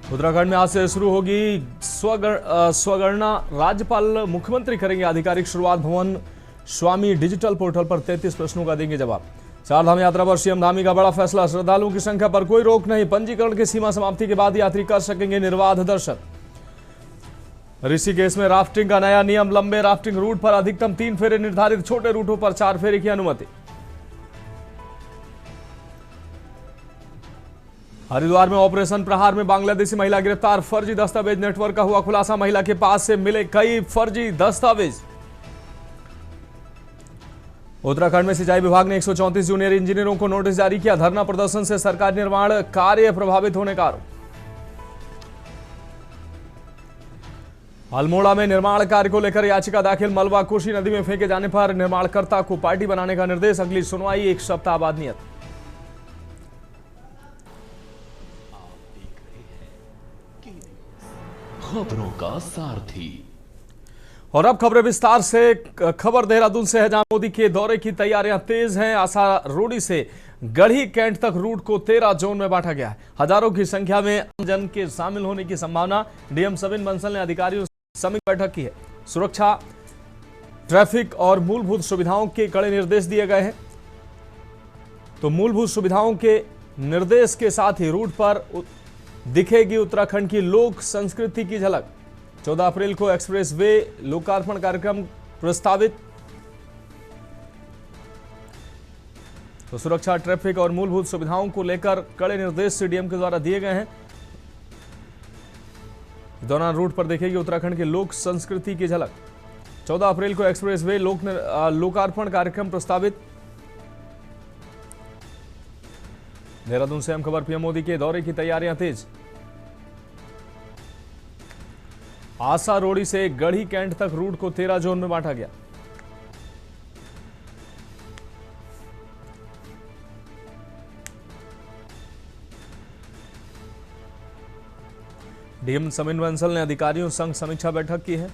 उत्तराखंड में आज से शुरू होगी स्वगणना। राज्यपाल मुख्यमंत्री करेंगे आधिकारिक शुरुआत। भवन स्वामी डिजिटल पोर्टल पर 33 प्रश्नों का देंगे जवाब। चारधाम यात्रा पर सीएम धामी का बड़ा फैसला। श्रद्धालुओं की संख्या पर कोई रोक नहीं। पंजीकरण की सीमा समाप्ति के बाद यात्री कर सकेंगे निर्बाध दर्शन। ऋषिकेश में राफ्टिंग का नया नियम। लंबे राफ्टिंग रूट पर अधिकतम 3 फेरे निर्धारित, छोटे रूटों पर 4 फेरे की अनुमति। हरिद्वार में ऑपरेशन प्रहार में बांग्लादेशी महिला गिरफ्तार। फर्जी दस्तावेज नेटवर्क का हुआ खुलासा। महिला के पास से मिले कई फर्जी दस्तावेज। उत्तराखंड में सिंचाई विभाग ने 134 जूनियर इंजीनियरों को नोटिस जारी किया। धरना प्रदर्शन से सरकारी निर्माण कार्य प्रभावित होने का आरोप। अल्मोड़ा में निर्माण कार्य को लेकर याचिका दाखिल। मलबा कोसी नदी में फेंके जाने पर निर्माणकर्ता को पार्टी बनाने का निर्देश। अगली सुनवाई 1 सप्ताह बाद नियत। खबरों का सारथी। और अब खबरें विस्तार से। खबर देहरादून से है, जहां मोदी के दौरे की तैयारियां तेज हैं। आशा रोडी से गढ़ी कैंट तक रूट को 13 जोन में बांटा गया है। हजारों की संख्या में आमजन के शामिल होने की संभावना। डीएम सविन बंसल ने अधिकारियों से समीक्षा बैठक की है। सुरक्षा, ट्रैफिक और मूलभूत सुविधाओं के कड़े निर्देश दिए गए हैं। तो मूलभूत सुविधाओं के निर्देश के साथ ही रूट पर दिखेगी उत्तराखंड की लोक संस्कृति की झलक। 14 अप्रैल को एक्सप्रेस वे लोकार्पण कार्यक्रम प्रस्तावित। तो सुरक्षा, ट्रैफिक और मूलभूत सुविधाओं को लेकर कड़े निर्देश सीडीएम के द्वारा दिए गए हैं। इस दौरान रूट पर देखेगी उत्तराखंड की लोक संस्कृति की झलक। 14 अप्रैल को एक्सप्रेस वे लोकार्पण कार्यक्रम प्रस्तावित। देहरादून से हम खबर। पीएम मोदी के दौरे की तैयारियां तेज। आशा रोडी से गढ़ी कैंट तक रूट को 13 जोन में बांटा गया। डीएम सविन बंसल ने अधिकारियों संग समीक्षा बैठक की है।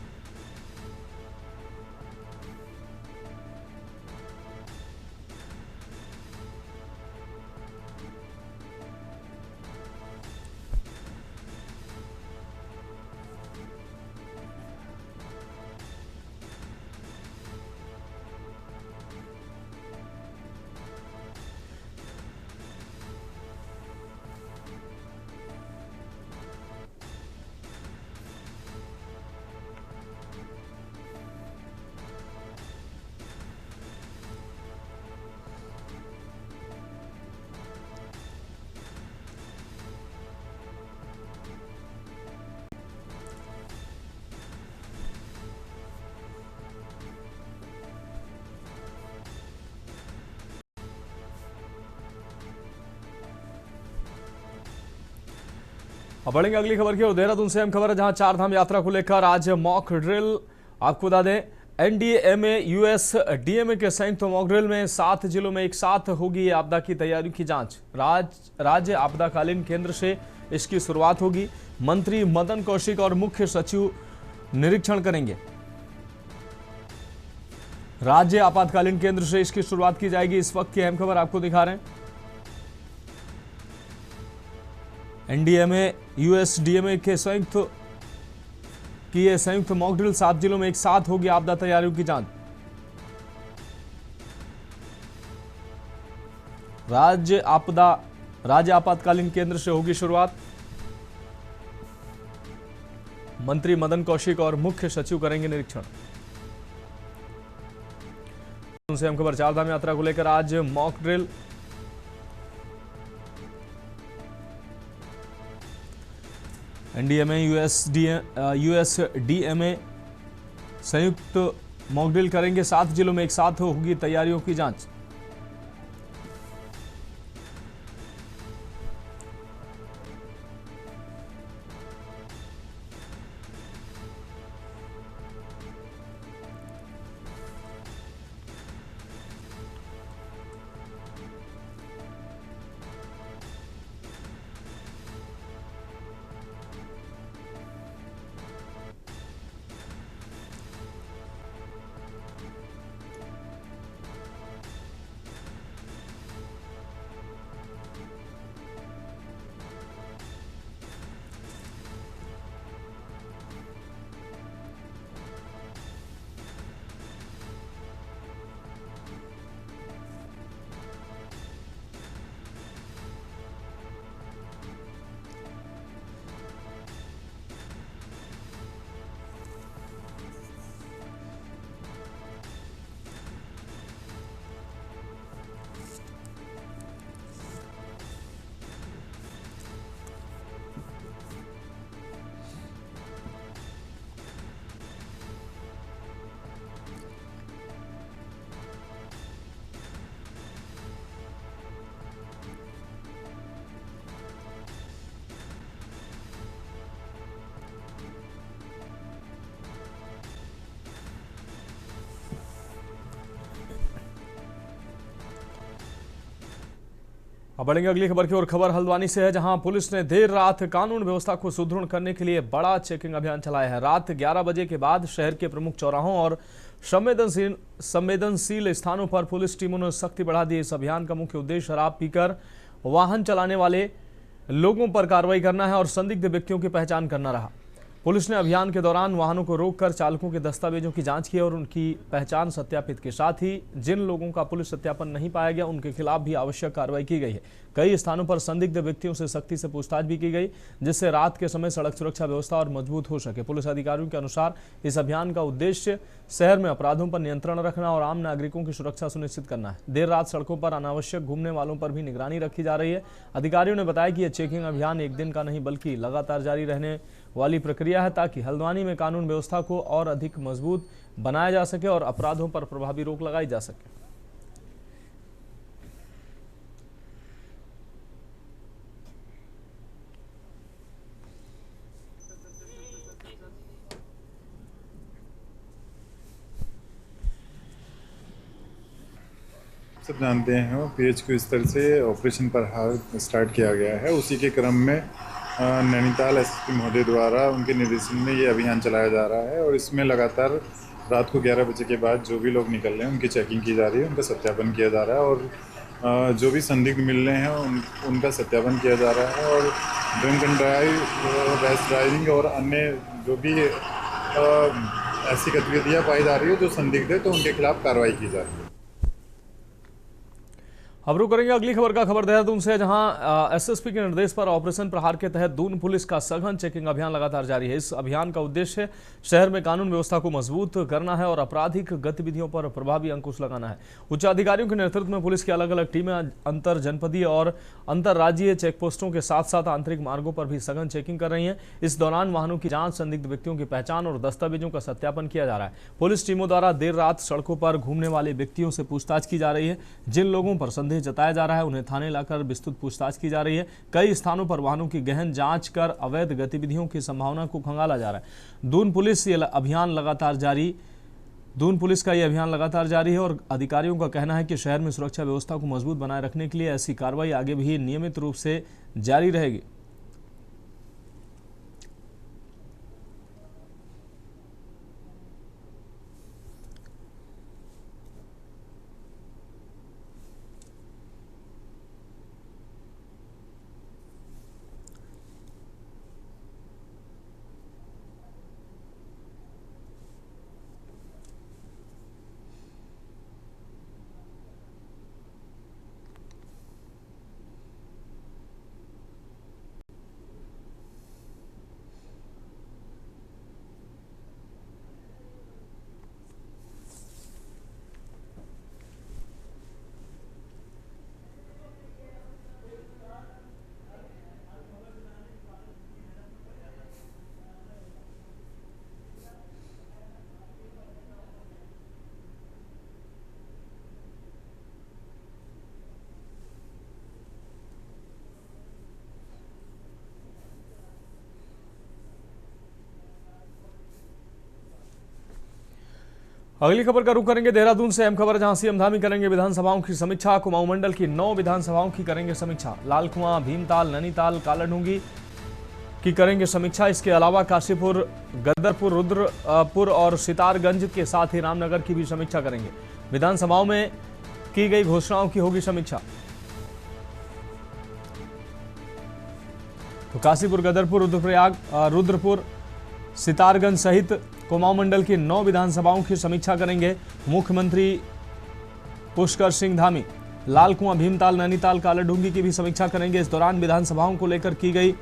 अब बढ़ेंगे अगली खबर की ओर। देहरादून से हम खबर है, जहां चारधाम यात्रा को लेकर आज मॉक ड्रिल। आपको बता दें, एनडीएमए यूएसडीएमए के संयुक्त मॉक ड्रिल में 7 जिलों में एक साथ होगी आपदा की तैयारियों की जांच। राज्य आपदाकालीन केंद्र से इसकी शुरुआत होगी। मंत्री मदन कौशिक और मुख्य सचिव निरीक्षण करेंगे। राज्य आपातकालीन केंद्र से इसकी शुरुआत की जाएगी। इस वक्त की अहम खबर आपको दिखा रहे हैं। एनडीएमए यूएसडीएमए के संयुक्त मॉक ड्रिल 7 जिलों में एक साथ होगी आपदा तैयारियों की जांच। राज्य आपातकालीन केंद्र से होगी शुरुआत। मंत्री मदन कौशिक और मुख्य सचिव करेंगे निरीक्षण। उनसे हम खबर। चारधाम यात्रा को लेकर आज मॉक ड्रिल। एनडीएमए यूएसडीएमए संयुक्त मॉक ड्रिल करेंगे। 7 जिलों में एक साथ होगी तैयारियों की जांच। अब बढ़ेंगे अगली खबर की ओर। खबर हल्द्वानी से है, जहां पुलिस ने देर रात कानून व्यवस्था को सुदृढ़ करने के लिए बड़ा चेकिंग अभियान चलाया है। रात 11 बजे के बाद शहर के प्रमुख चौराहों और संवेदनशील स्थानों पर पुलिस टीमों ने सख्ती बढ़ा दी। इस अभियान का मुख्य उद्देश्य शराब पीकर वाहन चलाने वाले लोगों पर कार्रवाई करना है और संदिग्ध व्यक्तियों की पहचान करना रहा। पुलिस ने अभियान के दौरान वाहनों को रोककर चालकों के दस्तावेजों की जांच की और उनकी पहचान सत्यापित के साथ ही जिन लोगों का पुलिस सत्यापन नहीं पाया गया उनके खिलाफ भी आवश्यक कार्रवाई की गई है। कई स्थानों पर संदिग्ध व्यक्तियों से सख्ती से पूछताछ भी की गई, जिससे रात के समय सड़क सुरक्षा व्यवस्था और मजबूत हो सके। पुलिस अधिकारियों के अनुसार इस अभियान का उद्देश्य शहर में अपराधों पर नियंत्रण रखना और आम नागरिकों की सुरक्षा सुनिश्चित करना है। देर रात सड़कों पर अनावश्यक घूमने वालों पर भी निगरानी रखी जा रही है। अधिकारियों ने बताया कि यह चेकिंग अभियान एक दिन का नहीं बल्कि लगातार जारी रहने वाली प्रक्रिया है, ताकि हल्द्वानी में कानून व्यवस्था को और अधिक मजबूत बनाया जा सके और अपराधों पर प्रभावी रोक लगाई जा सके। सब जानते हैं PHQ स्तर से ऑपरेशन प्रहार स्टार्ट किया गया है। उसी के क्रम में नैनीताल SSP महोदय द्वारा उनके निर्देशन में ये अभियान चलाया जा रहा है और इसमें लगातार रात को 11 बजे के बाद जो भी लोग निकल रहे हैं उनकी चेकिंग की जा रही है, उनका सत्यापन किया जा रहा है और जो भी संदिग्ध मिल रहे हैं उनका सत्यापन किया जा रहा है और drink and drive, rash driving और अन्य जो भी ऐसी गतिविधियाँ पाई जा रही है जो संदिग्ध है तो उनके खिलाफ कार्रवाई की जा रही है। अब रुक करेंगे अगली खबर का। खबर देहरादून से, जहां SSP के निर्देश पर ऑपरेशन प्रहार के तहत दून पुलिस का सघन चेकिंग अभियान लगातार जारी है। इस अभियान का उद्देश्य शहर में कानून व्यवस्था को मजबूत करना है और आपराधिक गतिविधियों पर प्रभावी अंकुश लगाना है। उच्च अधिकारियों के नेतृत्व में पुलिस की अलग अलग टीमें अंतर जनपदीय और अंतर्राज्यीय चेकपोस्टों के साथ साथ आंतरिक मार्गों पर भी सघन चेकिंग कर रही है। इस दौरान वाहनों की जांच, संदिग्ध व्यक्तियों की पहचान और दस्तावेजों का सत्यापन किया जा रहा है। पुलिस टीमों द्वारा देर रात सड़कों पर घूमने वाले व्यक्तियों से पूछताछ की जा रही है। जिन लोगों पर संदेह जताया जा रहा है उन्हें थाने लाकर विस्तृत पूछताछ की जा रही है। कई स्थानों पर वाहनों की गहन जांच कर अवैध गतिविधियों की संभावना को खंगाला जा रहा है। दून पुलिस का यह अभियान लगातार जारी है और अधिकारियों का कहना है कि शहर में सुरक्षा व्यवस्था को मजबूत बनाए रखने के लिए ऐसी कार्रवाई आगे भी नियमित रूप से जारी रहेगी। अगली खबर का रुख करेंगे देहरादून से। अहम खबर, जहां CM धामी करेंगे विधानसभाओं की समीक्षा। कुमाऊं मंडल की 9 विधानसभाओं की करेंगे समीक्षा। लालकुआं, भीमताल, नैनीताल, कालाढूंगी की करेंगे समीक्षा। इसके अलावा काशीपुर, गदरपुर, रुद्रपुर और सितारगंज के साथ ही रामनगर की भी समीक्षा करेंगे। विधानसभाओं में की गई घोषणाओं की होगी समीक्षा। तो काशीपुर, गदरपुर, रुद्रप्रयाग, रुद्रपुर, सितारगंज सहित कुमाऊं मंडल की 9 विधानसभाओं की समीक्षा करेंगे मुख्यमंत्री पुष्कर सिंह धामी। लालकुआं, भीमताल, नैनीताल, कालाढूंगी की भी समीक्षा करेंगे। इस दौरान विधानसभाओं को लेकर की गई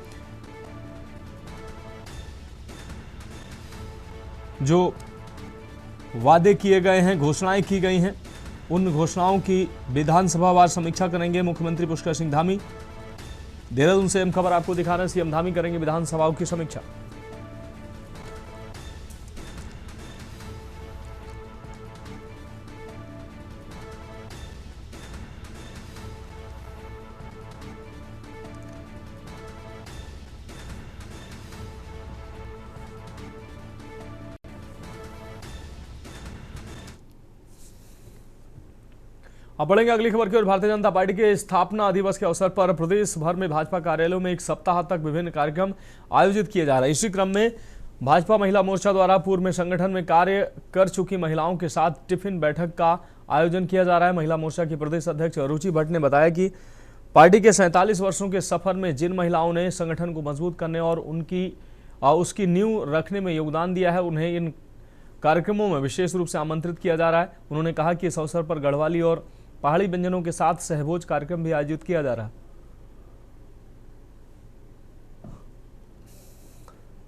जो वादे किए गए हैं, घोषणाएं की गई हैं, उन घोषणाओं की विधानसभावार समीक्षा करेंगे मुख्यमंत्री पुष्कर सिंह धामी। देहरादून से अहम खबर आपको दिखा रहे हैं, CM धामी करेंगे विधानसभाओं की समीक्षा। अब बढ़ेंगे अगली खबर की ओर। भारतीय जनता पार्टी के स्थापना दिवस के अवसर पर प्रदेश भर में भाजपा कार्यालयों में एक सप्ताह तक विभिन्न कार्यक्रम आयोजित किए जा रहे हैं। इसी क्रम में भाजपा महिला मोर्चा द्वारा पूर्व में संगठन में कार्य कर चुकी महिलाओं के साथ टिफिन बैठक का आयोजन किया जा रहा है। महिला मोर्चा की प्रदेश अध्यक्ष रुचि भट्ट ने बताया कि पार्टी के 47 वर्षों के सफर में जिन महिलाओं ने संगठन को मजबूत करने और उसकी नींव रखने में योगदान दिया है, उन्हें इन कार्यक्रमों में विशेष रूप से आमंत्रित किया जा रहा है। उन्होंने कहा कि इस अवसर पर गढ़वाली और पहाड़ी व्यंजनों के साथ सहभोज कार्यक्रम भी आयोजित किया जा रहा है,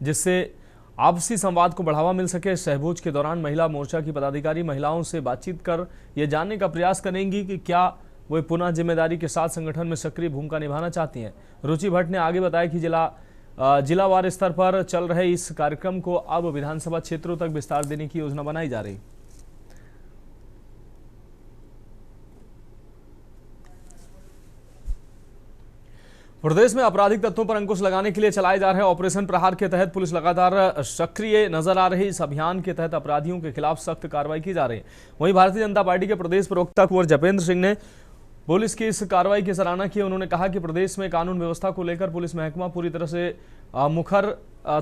जिससे आपसी संवाद को बढ़ावा मिल सके। सहभोज के दौरान महिला मोर्चा की पदाधिकारी महिलाओं से बातचीत कर ये जानने का प्रयास करेंगी कि क्या वे पुनः जिम्मेदारी के साथ संगठन में सक्रिय भूमिका निभाना चाहती हैं। रुचि भट्ट ने आगे बताया कि जिलावार स्तर पर चल रहे इस कार्यक्रम को अब विधानसभा क्षेत्रों तक विस्तार देने की योजना बनाई जा रही। प्रदेश में आपराधिक तत्वों पर अंकुश लगाने के लिए चलाए जा रहे ऑपरेशन प्रहार के तहत पुलिस लगातार सक्रिय नजर आ रही। इस अभियान के तहत अपराधियों के खिलाफ सख्त कार्रवाई की जा रही है। वहीं भारतीय जनता पार्टी के प्रदेश प्रवक्ता कुंवर जपेंद्र सिंह ने पुलिस की इस कार्रवाई की सराहना की। उन्होंने कहा कि प्रदेश में कानून व्यवस्था को लेकर पुलिस महकमा पूरी तरह से मुखर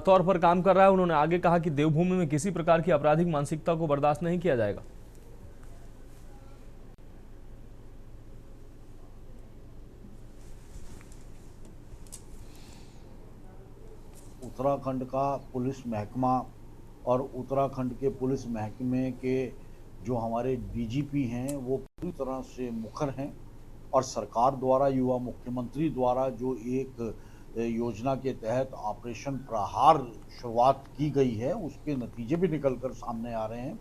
तौर पर काम कर रहा है। उन्होंने आगे कहा कि देवभूमि में किसी प्रकार की आपराधिक मानसिकता को बर्दाश्त नहीं किया जाएगा। उत्तराखंड का पुलिस महकमा और उत्तराखंड के पुलिस महकमे के जो हमारे डीजीपी हैं वो पूरी तरह से मुखर हैं और सरकार द्वारा युवा मुख्यमंत्री द्वारा जो एक योजना के तहत ऑपरेशन प्रहार शुरुआत की गई है उसके नतीजे भी निकलकर सामने आ रहे हैं।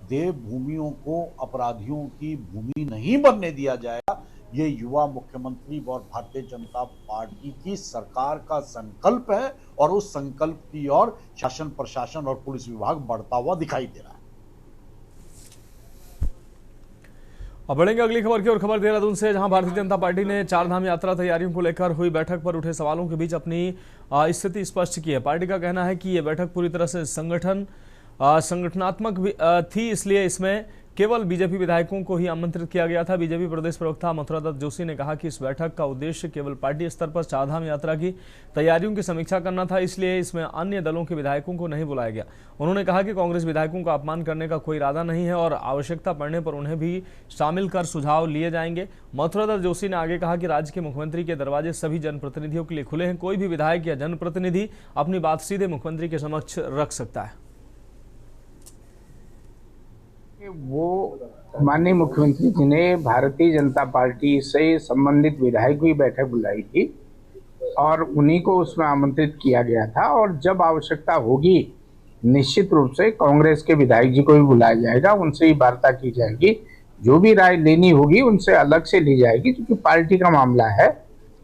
देवभूमियों को अपराधियों की भूमि नहीं बनने दिया जाएगा, ये युवा मुख्यमंत्री और भारतीय जनता पार्टी की सरकार का संकल्प है और उस संकल्प की ओर शासन प्रशासन और पुलिस विभाग बढ़ता हुआ दिखाई दे रहा है। अब बढ़ेंगे अगली खबर की ओर। खबर देहरादून से, जहां भारतीय जनता पार्टी ने चारधाम यात्रा तैयारियों को लेकर हुई बैठक पर उठे सवालों के बीच अपनी स्थिति स्पष्ट की है। पार्टी का कहना है कि यह बैठक पूरी तरह से संगठनात्मक थी, इसलिए इसमें केवल बीजेपी विधायकों को ही आमंत्रित किया गया था। बीजेपी प्रदेश प्रवक्ता मथुरा दत्त जोशी ने कहा कि इस बैठक का उद्देश्य केवल पार्टी स्तर पर चारधाम यात्रा की तैयारियों की समीक्षा करना था, इसलिए इसमें अन्य दलों के विधायकों को नहीं बुलाया गया। उन्होंने कहा कि कांग्रेस विधायकों का अपमान करने का कोई इरादा नहीं है और आवश्यकता पड़ने पर उन्हें भी शामिल कर सुझाव लिए जाएंगे। मथुरा दत्त जोशी ने आगे कहा कि राज्य के मुख्यमंत्री के दरवाजे सभी जनप्रतिनिधियों के लिए खुले हैं। कोई भी विधायक या जनप्रतिनिधि अपनी बात सीधे मुख्यमंत्री के समक्ष रख सकता है। वो माननीय मुख्यमंत्री जी ने भारतीय जनता पार्टी से संबंधित विधायकों की बैठक बुलाई थी और उन्हीं को उसमें आमंत्रित किया गया था और जब आवश्यकता होगी निश्चित रूप से कांग्रेस के विधायक जी को भी बुलाया जाएगा, उनसे ही वार्ता की जाएगी, जो भी राय लेनी होगी उनसे अलग से ली जाएगी, क्योंकि पार्टी का मामला है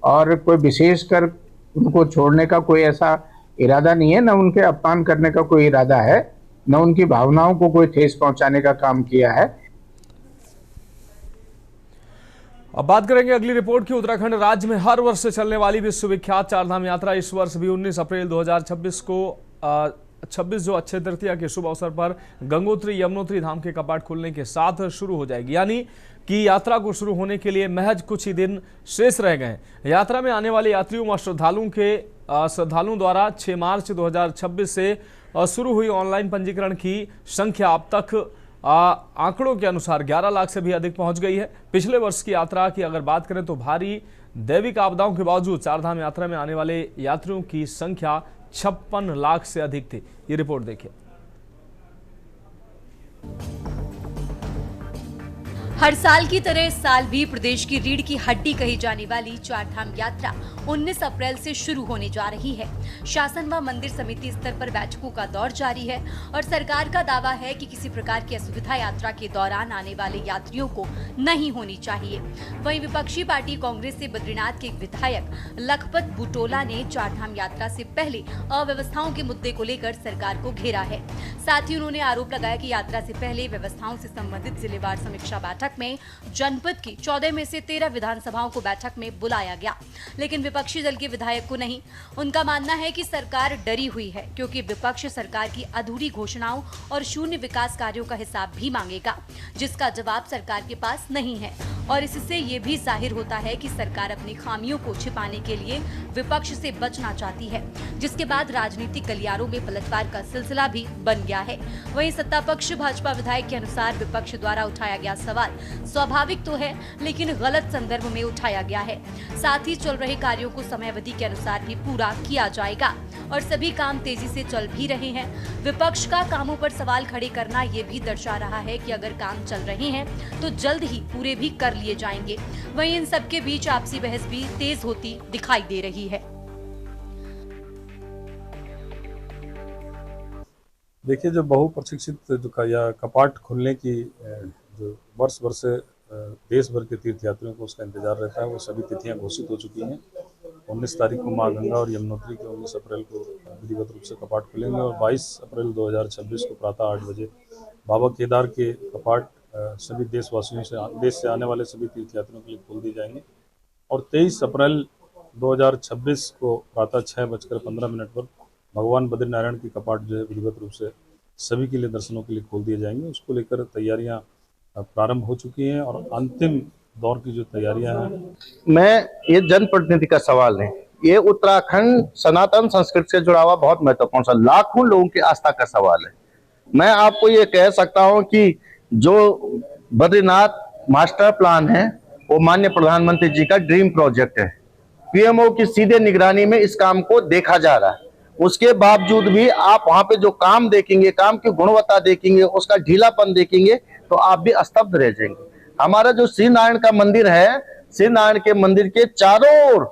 और कोई विशेषकर उनको छोड़ने का कोई ऐसा इरादा नहीं है, न उनके अपमान करने का कोई इरादा है, न उनकी भावनाओं को कोई ठेस पहुंचाने का काम किया है। अब बात करेंगे अगली रिपोर्ट की। उत्तराखंड राज्य में हर वर्ष से चलने वाली विश्वविख्यात चारधाम यात्रा इस वर्ष भी 19 अप्रैल 2026 को 26 जो अक्षय तृतीया के शुभ अवसर पर गंगोत्री यमुनोत्री धाम के कपाट खुलने के साथ शुरू हो जाएगी। यानी कि यात्रा को शुरू होने के लिए महज कुछ ही दिन शेष रह गए। यात्रा में आने वाले यात्रियों व श्रद्धालुओं द्वारा 6 मार्च 2026 से शुरू हुई ऑनलाइन पंजीकरण की संख्या अब तक आंकड़ों के अनुसार 11 लाख से भी अधिक पहुंच गई है। पिछले वर्ष की यात्रा की अगर बात करें तो भारी दैविक आपदाओं के बावजूद चारधाम यात्रा में आने वाले यात्रियों की संख्या 56 लाख से अधिक थी। ये रिपोर्ट देखिए। हर साल की तरह इस साल भी प्रदेश की रीढ़ की हड्डी कही जाने वाली चारधाम यात्रा 19 अप्रैल से शुरू होने जा रही है। शासन व मंदिर समिति स्तर पर बैठकों का दौर जारी है और सरकार का दावा है कि किसी प्रकार की असुविधा यात्रा के दौरान आने वाले यात्रियों को नहीं होनी चाहिए। वहीं विपक्षी पार्टी कांग्रेस से बद्रीनाथ के एक विधायक लखपत बुटोला ने चारधाम यात्रा से पहले अव्यवस्थाओं के मुद्दे को लेकर सरकार को घेरा है। साथ ही उन्होंने आरोप लगाया कि यात्रा से पहले व्यवस्थाओं से संबंधित जिलेवार समीक्षा बैठक बैठक में जनपद की 14 में से 13 विधानसभाओं को बैठक में बुलाया गया, लेकिन विपक्षी दल के विधायक को नहीं। उनका मानना है कि सरकार डरी हुई है क्योंकि विपक्ष सरकार की अधूरी घोषणाओं और शून्य विकास कार्यों का हिसाब भी मांगेगा, जिसका जवाब सरकार के पास नहीं है। और इससे ये भी जाहिर होता है कि सरकार अपनी खामियों को छिपाने के लिए विपक्ष से बचना चाहती है, जिसके बाद राजनीतिक गलियारों में पलटवार का सिलसिला भी बन गया है। वहीं सत्ता पक्ष भाजपा विधायक के अनुसार विपक्ष द्वारा उठाया गया सवाल स्वाभाविक तो है, लेकिन गलत संदर्भ में उठाया गया है। साथ ही चल रहे कार्यों को समयावधि के अनुसार भी पूरा किया जाएगा और सभी काम तेजी से चल भी रहे हैं। विपक्ष का कामों पर सवाल खड़े करना ये भी दर्शा रहा है कि अगर काम चल रहे हैं तो जल्द ही पूरे भी कर लिए जाएंगे। वहीं इन सबके बीच आपसी बहस भी तेज होती दिखाई दे रही है। देखिए, जो बहुप्रतीक्षित जो कपाट खुलने की जो वर्ष भर से देश भर के तीर्थ यात्रियों को उसका इंतजार रहता है, वो सभी तिथियां घोषित हो चुकी हैं। 19 तारीख को माँ गंगा और यमुनोत्री के 19 अप्रैल को विधिवत रूप से कपाट खुलेंगे और 22 अप्रैल 2026 को प्रातः 8 बजे बाबा केदार के कपाट सभी देशवासियों से, देश से आने वाले सभी तीर्थ यात्रियों के लिए खोल दिए जाएंगे। और 23 अप्रैल 2026 को प्रातः 6:15 पर भगवान बद्रीनारायण की कपाट जो है विधिवत रूप से सभी के लिए दर्शनों के लिए खोल दिए जाएंगे। उसको लेकर तैयारियां प्रारंभ हो चुकी हैं और अंतिम दौर की जो तैयारियां हैं। ये जनप्रतिनिधि का सवाल है, ये उत्तराखंड सनातन संस्कृति से जुड़ा हुआ बहुत महत्वपूर्ण सा लाखों लोगों की आस्था का सवाल है। मैं आपको ये कह सकता हूं कि जो बद्रीनाथ मास्टर प्लान है वो माननीय प्रधानमंत्री जी का ड्रीम प्रोजेक्ट है। पीएमओ की सीधे निगरानी में इस काम को देखा जा रहा है। उसके बावजूद भी आप वहां पे जो काम देखेंगे, काम की गुणवत्ता देखेंगे, उसका ढीलापन देखेंगे तो आप भी स्तब्ध रह जाएंगे। हमारा जो श्री नारायण का मंदिर है, श्री नारायण के मंदिर के चारों ओर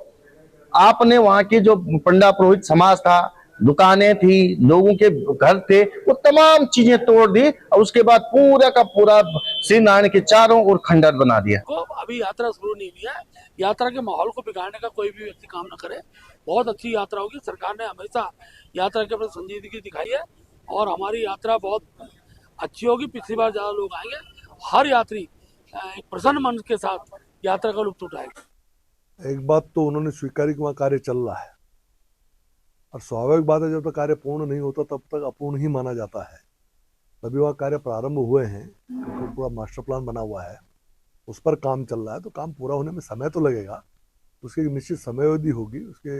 आपने वहां की जो पंडा पुरोहित समाज था, दुकानें थी, लोगों के घर थे, वो तमाम चीजें तोड़ दी और उसके बाद पूरा का पूरा श्री नारायण के चारों ओर खंडर बना दिया। अभी यात्रा शुरू नहीं हुई है, यात्रा के माहौल को बिगाड़ने का कोई भी व्यक्ति काम न करे। बहुत अच्छी यात्रा होगी। सरकार ने हमेशा यात्रा के प्रति संजीदगी दिखाई है और हमारी यात्रा बहुत अच्छी होगी। पिछली बार ज्यादा लोग आएंगे। हर यात्री एक प्रसन्न मन के साथ यात्रा का लुत्फ उठाएगा। एक बात तो उन्होंने स्वीकारी कि वहाँ कार्य चल रहा है और स्वाभाविक बात है, जब तक कार्य पूर्ण नहीं होता तब तक अपूर्ण ही माना जाता है। तभी वहाँ कार्य प्रारंभ हुए हैं क्योंकि पूरा मास्टर प्लान बना हुआ है, उस पर काम चल रहा है। तो काम पूरा होने में समय तो लगेगा, उसकी एक निश्चित समयावधि होगी, उसके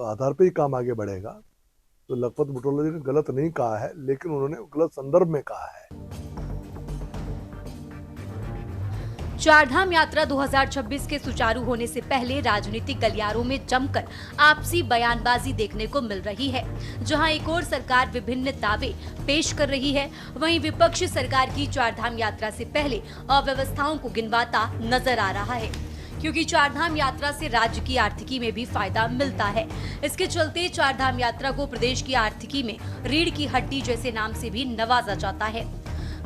आधार पर ही काम आगे बढ़ेगा। तो लखपत बुटोला जी ने गलत नहीं कहा है, लेकिन उन्होंने गलत संदर्भ में कहा है। चारधाम यात्रा 2026 के सुचारू होने से पहले राजनीतिक गलियारों में जमकर आपसी बयानबाजी देखने को मिल रही है। जहां एक और सरकार विभिन्न दावे पेश कर रही है, वहीं विपक्ष सरकार की चारधाम यात्रा से पहले अव्यवस्थाओं को गिनवाता नजर आ रहा है, क्योंकि चारधाम यात्रा से राज्य की आर्थिकी में भी फायदा मिलता है। इसके चलते चारधाम यात्रा को प्रदेश की आर्थिकी में रीढ़ की हड्डी जैसे नाम से भी नवाजा जाता है।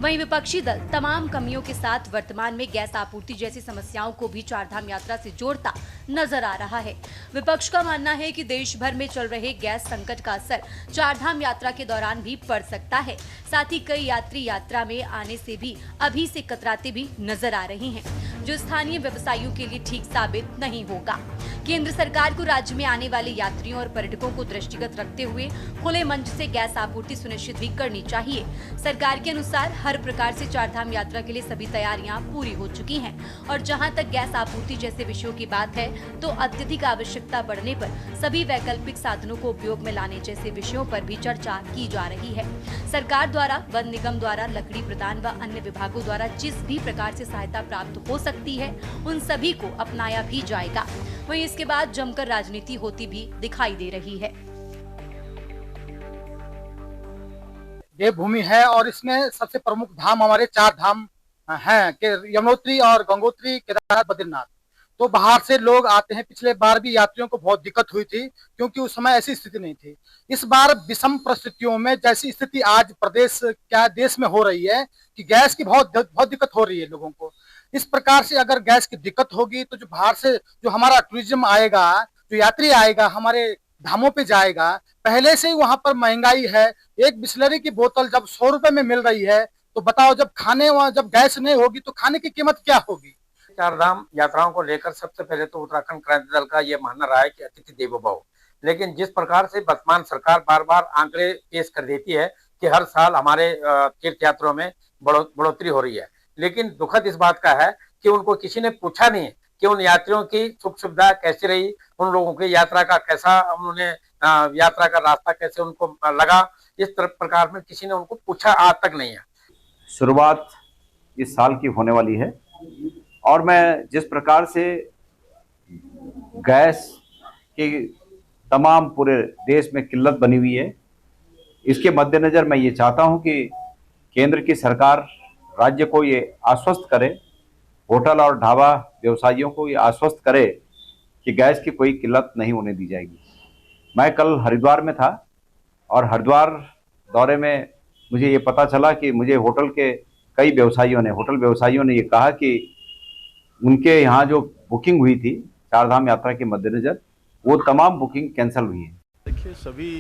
वहीं विपक्षी दल तमाम कमियों के साथ वर्तमान में गैस आपूर्ति जैसी समस्याओं को भी चारधाम यात्रा से जोड़ता नजर आ रहा है। विपक्ष का मानना है कि देश भर में चल रहे गैस संकट का असर चारधाम यात्रा के दौरान भी पड़ सकता है। साथ ही कई यात्री यात्रा में आने से भी अभी से कतराते भी नजर आ रहे हैं, जो स्थानीय व्यवसायियों के लिए ठीक साबित नहीं होगा। केंद्र सरकार को राज्य में आने वाले यात्रियों और पर्यटकों को दृष्टिगत रखते हुए खुले मंच से गैस आपूर्ति सुनिश्चित भी करनी चाहिए। सरकार के अनुसार हर प्रकार से चारधाम यात्रा के लिए सभी तैयारियां पूरी हो चुकी हैं और जहां तक गैस आपूर्ति जैसे विषयों की बात है तो अत्यधिक आवश्यकता पड़ने पर सभी वैकल्पिक साधनों को उपयोग में लाने जैसे विषयों पर भी चर्चा की जा रही है। सरकार द्वारा, वन निगम द्वारा, लकड़ी प्रदान व अन्य विभागों द्वारा जिस भी प्रकार से सहायता प्राप्त हो सकती है उन सभी को अपनाया भी जाएगा। वहीं इसके बाद जमकर राजनीति होती भी दिखाई दे रही है। देवभूमि है और इसमें सबसे प्रमुख धाम हमारे 4 धाम हैं कि यमुनोत्री और गंगोत्री, केदारनाथ, बद्रीनाथ। तो बाहर से लोग आते हैं। पिछले बार भी यात्रियों को बहुत दिक्कत हुई थी क्योंकि उस समय ऐसी स्थिति नहीं थी। इस बार विषम परिस्थितियों में जैसी स्थिति आज प्रदेश क्या देश में हो रही है कि गैस की बहुत दिक्कत हो रही है लोगों को। इस प्रकार से अगर गैस की दिक्कत होगी तो जो बाहर से जो हमारा टूरिज्म आएगा, जो यात्री आएगा, हमारे धामों पे जाएगा। पहले से ही वहां पर महंगाई है। एक बिस्लरी की बोतल जब 100 रुपए में मिल रही है तो बताओ जब जब गैस नहीं होगी तो खाने की कीमत क्या होगी। चार धाम यात्राओं को लेकर सबसे पहले तो उत्तराखंड क्रांति दल का ये मानना रहा है कि अतिथि देवो भव, लेकिन जिस प्रकार से वर्तमान सरकार बार बार आंकड़े पेश कर देती है कि हर साल हमारे तीर्थ यात्रियों में बढ़ोतरी हो रही है, लेकिन दुखद इस बात का है कि उनको किसी ने पूछा नहीं कि उन यात्रियों की सुख सुविधा कैसी रही, उन लोगों की यात्रा का कैसा उन्होंने यात्रा का रास्ता कैसे उनको लगा, इस प्रकार में किसी ने उनको पूछा आज तक नहीं है। शुरुआत इस साल की होने वाली है और मैं जिस प्रकार से गैस की तमाम पूरे देश में किल्लत बनी हुई है, इसके मद्देनज़र मैं ये चाहता हूं कि केंद्र की सरकार राज्य को ये आश्वस्त करे, होटल और ढाबा व्यवसायियों को ये आश्वस्त करे कि गैस की कोई किल्लत नहीं होने दी जाएगी। मैं कल हरिद्वार में था और हरिद्वार दौरे में मुझे ये पता चला कि मुझे होटल व्यवसायियों ने ये कहा कि उनके यहाँ जो बुकिंग हुई थी चारधाम यात्रा के मद्देनज़र, वो तमाम बुकिंग कैंसिल हुई है। देखिए, सभी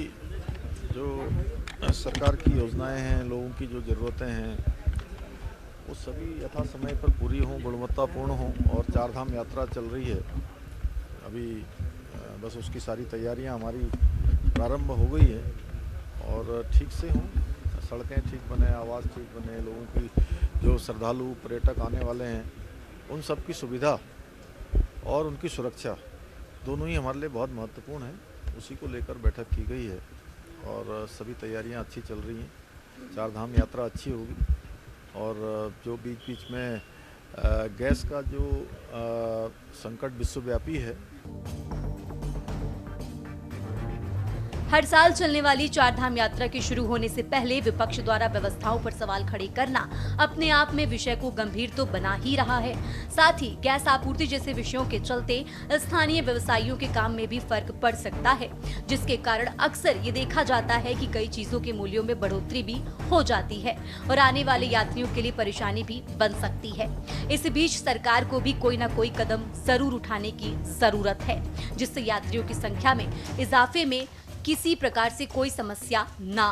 जो सरकार की योजनाएं हैं, लोगों की जो ज़रूरतें हैं, वो सभी यथा समय पर पूरी हों, गुणवत्तापूर्ण हों और चारधाम यात्रा चल रही है। अभी बस उसकी सारी तैयारियां हमारी प्रारंभ हो गई है और ठीक से हों, सड़कें ठीक बने, आवास ठीक बने, लोगों की जो श्रद्धालु पर्यटक आने वाले हैं उन सब की सुविधा और उनकी सुरक्षा दोनों ही हमारे लिए बहुत महत्वपूर्ण है। उसी को लेकर बैठक की गई है और सभी तैयारियां अच्छी चल रही हैं। चारधाम यात्रा अच्छी होगी और जो बीच बीच में गैस का जो संकट विश्वव्यापी है। हर साल चलने वाली चारधाम यात्रा के शुरू होने से पहले विपक्ष द्वारा व्यवस्थाओं पर सवाल खड़े करना अपने आप में विषय को गंभीर तो बना ही रहा है। साथ ही गैस आपूर्ति जैसे विषयों के चलते स्थानीय व्यवसायियों के काम में भी फर्क पड़ सकता है, जिसके कारण अक्सर ये देखा जाता है कि कई चीजों के मूल्यों में बढ़ोतरी भी हो जाती है और आने वाले यात्रियों के लिए परेशानी भी बन सकती है। इस बीच सरकार को भी कोई न कोई कदम जरूर उठाने की जरूरत है, जिससे यात्रियों की संख्या में इजाफे में किसी प्रकार से कोई समस्या ना